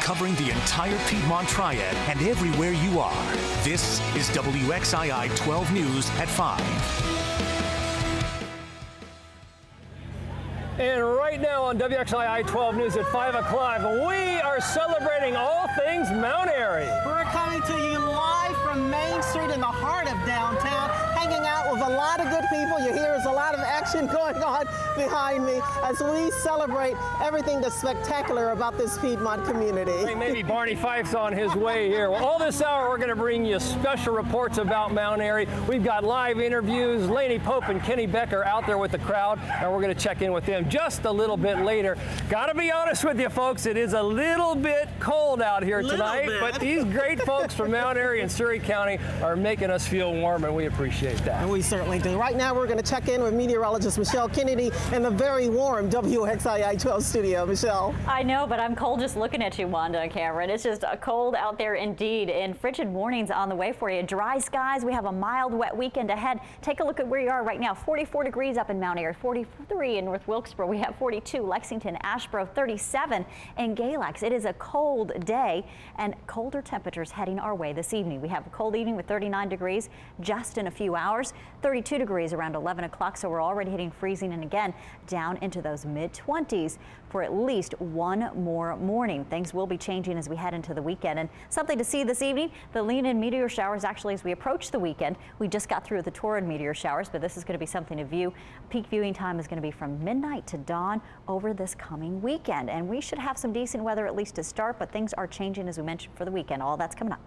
covering the entire Piedmont Triad and everywhere you are. This is WXII 12 News at 5. And right now on WXII 12 News at 5 o'clock, we are celebrating all things Mount Airy. We're coming to you live from Main Street in the heart of downtown, hanging out with a lot of good people. You hear there's a lot of action going on behind me as we celebrate everything that's spectacular about this Piedmont community. Hey, maybe Barney Fife's on his way here. Well, all this hour we're going to bring you special reports about Mount Airy. We've got live interviews. Lainey Pope and Kenny Becker out there with the crowd, and we're going to check in with them just a little bit later. Gotta be honest with you folks, it is a little bit cold out here tonight, but these great folks from Mount Airy and Surrey County are making us feel warm, and we appreciate that. And we certainly do. Right now we're going to check in with meteorologist Michelle Kennedy in the very warm WXII 12 studio. Michelle. I know, but I'm cold just looking at you, Wanda and Cameron. It's just cold out there indeed, and frigid mornings on the way for you. Dry skies. We have a mild, wet weekend ahead. Take a look at where you are right now. 44 degrees up in Mount Airy, 43 in North Wilkesboro. We have 42, Lexington, Asheboro, 37 in Galax. It is a cold day and colder temperatures heading our way this evening. We have a cold evening with 39 degrees just in a few hours, 32 degrees around 11 o'clock. So we're already hitting freezing and again down into those mid-20s for at least one more morning. Things will be changing as we head into the weekend, and something to see this evening, the lean-in meteor showers actually as we approach the weekend. We just got through the Taurid meteor showers, but this is going to be something to view. Peak viewing time is going to be from midnight to dawn over this coming weekend, and we should have some decent weather at least to start, but things are changing as we mentioned for the weekend. All that's coming up.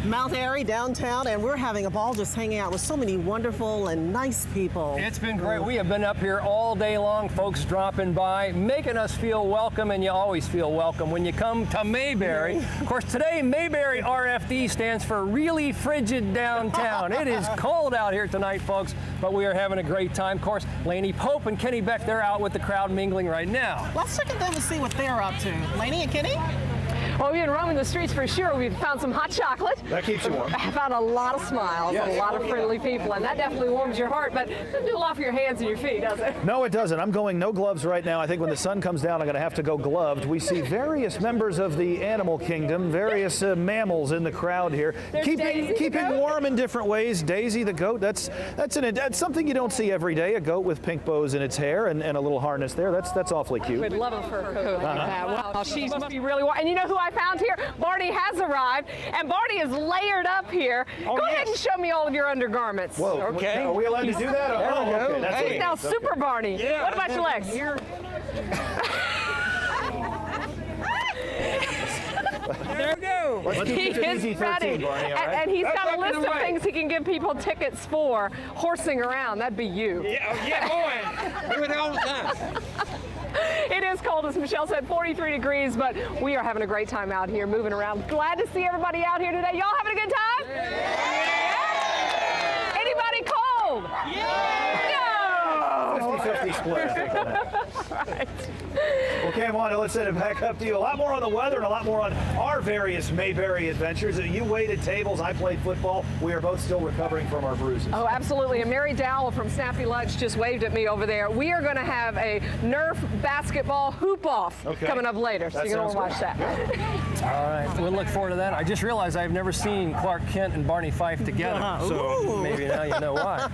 Mount Airy downtown, and we're having a ball just hanging out with so many wonderful and nice people. It's been great. We have been up here all day long, folks dropping by, making us feel welcome, and you always feel welcome when you come to Mayberry. Of course, today Mayberry RFD stands for Really Frigid Downtown. It is cold out here tonight, folks, but we are having a great time. Of course, Lainey Pope and Kenny Beck, they're out with the crowd mingling right now. Let's check at them and see what they're up to. Lainey and Kenny? Well, we've been roaming the streets for sure. We've found some hot chocolate. That keeps you warm. I found a lot of smiles and a lot of friendly people, and that definitely warms your heart, but it doesn't do a lot for your hands and your feet, does it? No, it doesn't. I'm going no gloves right now. I think when the sun comes down, I'm going to have to go gloved. We see various members of the animal kingdom, various mammals in the crowd here, keeping warm in different ways. Daisy the goat, that's something you don't see every day, a goat with pink bows in its hair and a little harness there. That's awfully cute. We'd love a fur coat like that. Wow, she must be really warm. And you know who I found here? Barney has arrived, and Barney is layered up here. Go ahead and show me all of your undergarments. Whoa, okay. Are we allowed to do that? Okay, He's now Super Barney. Yeah, what about your legs? Here. There we go. Let's do He is PG-13, ready. Barney, all right? And he's got a list of things he can give people tickets for. Horsing around, that'd be you. Yeah, boy. Do it all the time. It is cold, as Michelle said, 43 degrees, but we are having a great time out here, moving around. Glad to see everybody out here today. Y'all having a good time? Yeah. Anybody cold? Yeah. 50-50 split. Right. Okay, Wanda, let's send it back up to you. A lot more on the weather and a lot more on our various Mayberry adventures. You waited tables, I played football. We are both still recovering from our bruises. Oh, absolutely. And Mary Dowell from Snappy Lunch just waved at me over there. We are going to have a Nerf basketball hoop-off coming up later, so you're going to watch that. All right, we'll look forward to that. I just realized I've never seen Clark Kent and Barney Fife together, so maybe now you know why.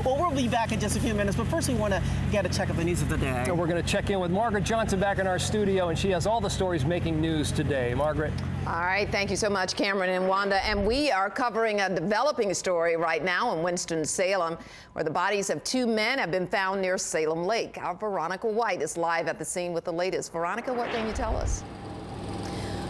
Well, we'll be back in just a few minutes, but first we want to get a check of the news of the day. And we're going to check in with Margaret Johnson back in our studio, and she has all the stories making news today. Margaret. All right, thank you so much, Cameron and Wanda. And we are covering a developing story right now in Winston-Salem, where the bodies of two men have been found near Salem Lake. Our Veronica White is live at the scene with the latest. Veronica, what can you tell us?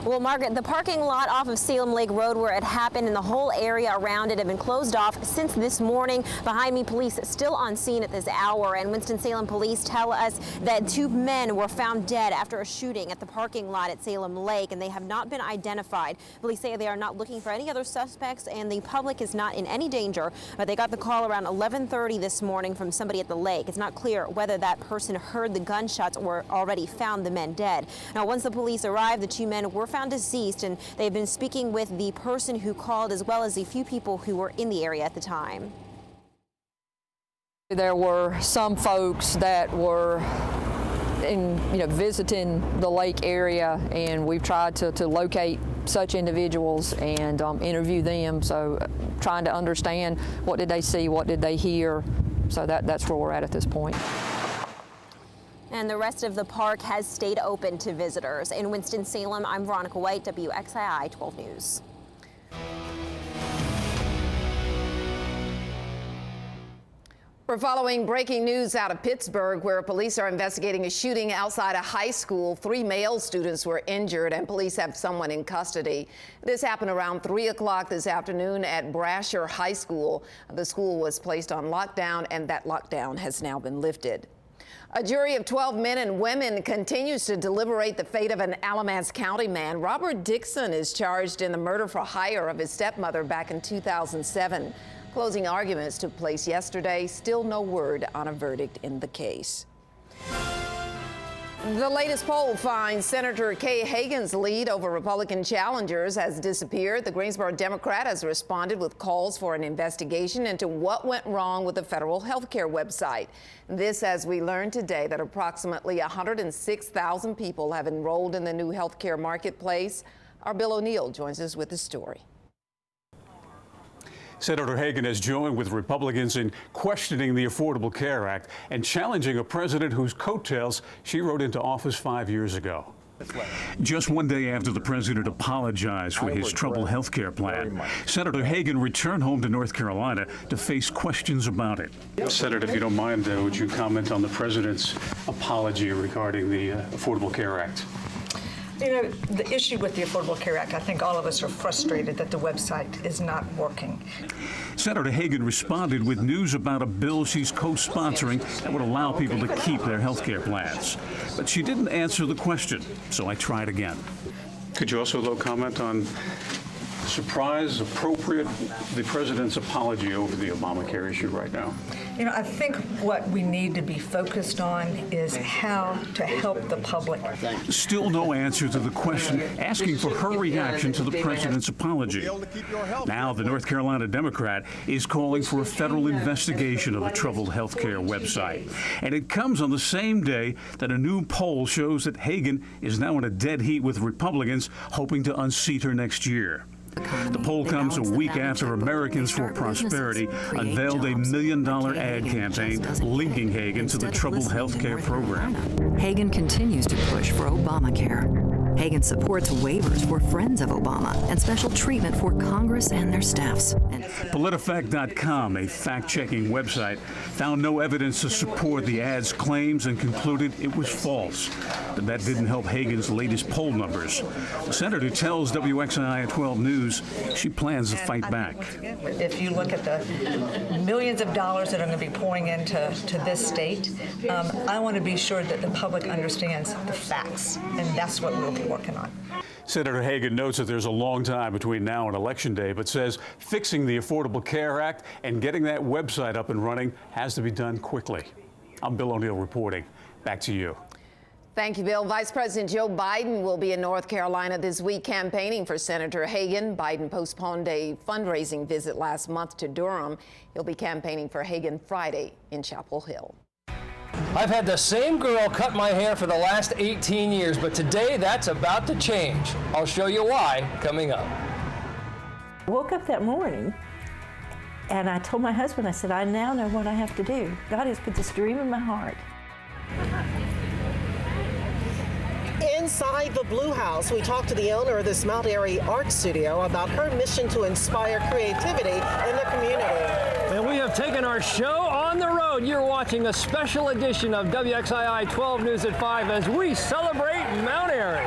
Well, Margaret, the parking lot off of Salem Lake Road where it happened and the whole area around it have been closed off since this morning. Behind me, police still on scene at this hour, and Winston-Salem police tell us that 2 men were found dead after a shooting at the parking lot at Salem Lake, and they have not been identified. Police say they are not looking for any other suspects, and the public is not in any danger, but they got the call around 11:30 this morning from somebody at the lake. It's not clear whether that person heard the gunshots or already found the men dead. Now, once the police arrived, the 2 men were found deceased, and they've been speaking with the person who called as well as a few people who were in the area at the time. There were some folks that were visiting the lake area, and we've tried to locate such individuals and interview them, so trying to understand what did they see, what did they hear, so that's where we're at this point. And the rest of the park has stayed open to visitors. In Winston-Salem, I'm Veronica White, WXII 12 News. We're following breaking news out of Pittsburgh, where police are investigating a shooting outside a high school. 3 male students were injured, and police have someone in custody. This happened around 3 o'clock this afternoon at Brasher High School. The school was placed on lockdown, and that lockdown has now been lifted. A jury of 12 men and women continues to deliberate the fate of an Alamance County man. Robert Dixon is charged in the murder for hire of his stepmother back in 2007. Closing arguments took place yesterday. Still no word on a verdict in the case. The latest poll finds Senator Kay Hagan's lead over Republican challengers has disappeared. The Greensboro Democrat has responded with calls for an investigation into what went wrong with the federal health care website. This, as we learned today, that approximately 106,000 people have enrolled in the new health care marketplace. Our Bill O'Neill joins us with the story. Senator Hagan has joined with Republicans in questioning the Affordable Care Act and challenging a president whose coattails she rode into office 5 years ago. Just one day after the president apologized for his troubled health care plan, Senator Hagan returned home to North Carolina to face questions about it. Senator, if you don't mind, would you comment on the president's apology regarding the Affordable Care Act? You know, the issue with the Affordable Care Act, I think all of us are frustrated that the website is not working. Senator Hagan responded with news about a bill she's co-sponsoring that would allow people to keep their health care plans. But she didn't answer the question, so I tried again. Could you also, though, comment on surprise, appropriate, the president's apology over the Obamacare issue right now? You know, I think what we need to be focused on is how to help the public. Still no answer to the question, asking for her reaction to the president's apology. Now the North Carolina Democrat is calling for a federal investigation of the troubled health care website. And it comes on the same day that a new poll shows that Hagan is now in a dead heat with Republicans hoping to unseat her next year. The poll comes a week after Americans for Prosperity unveiled a $1 million ad campaign linking Hagan to the troubled health care program. Hagan continues to push for Obamacare. Hagan supports waivers for friends of Obama and special treatment for Congress and their staffs. PolitiFact.com, a fact-checking website, found no evidence to support the ad's claims and concluded it was false. But that didn't help Hagan's latest poll numbers. The senator tells WXII at 12 News she plans to fight back. If you look at the millions of dollars that are going to be pouring into this state, I want to be sure that the public understands the facts, and that's what we'll be working on. Senator Hagan notes that there's a long time between now and Election Day, but says fixing the Affordable Care Act and getting that website up and running has to be done quickly. I'm Bill O'Neill reporting. Back to you. Thank you, Bill. Vice President Joe Biden will be in North Carolina this week campaigning for Senator Hagan. Biden postponed a fundraising visit last month to Durham. He'll be campaigning for Hagan Friday in Chapel Hill. I've had the same girl cut my hair for the last 18 years, but today that's about to change. I'll show you why coming up. I woke up that morning and I told my husband, I said, I now know what I have to do. God has put this dream in my heart. Inside the Blue House, we talked to the owner of this Mount Airy art studio about her mission to inspire creativity in the community. And we have taken our show on the road. You're watching a special edition of WXII 12 News at 5 as we celebrate Mount Airy.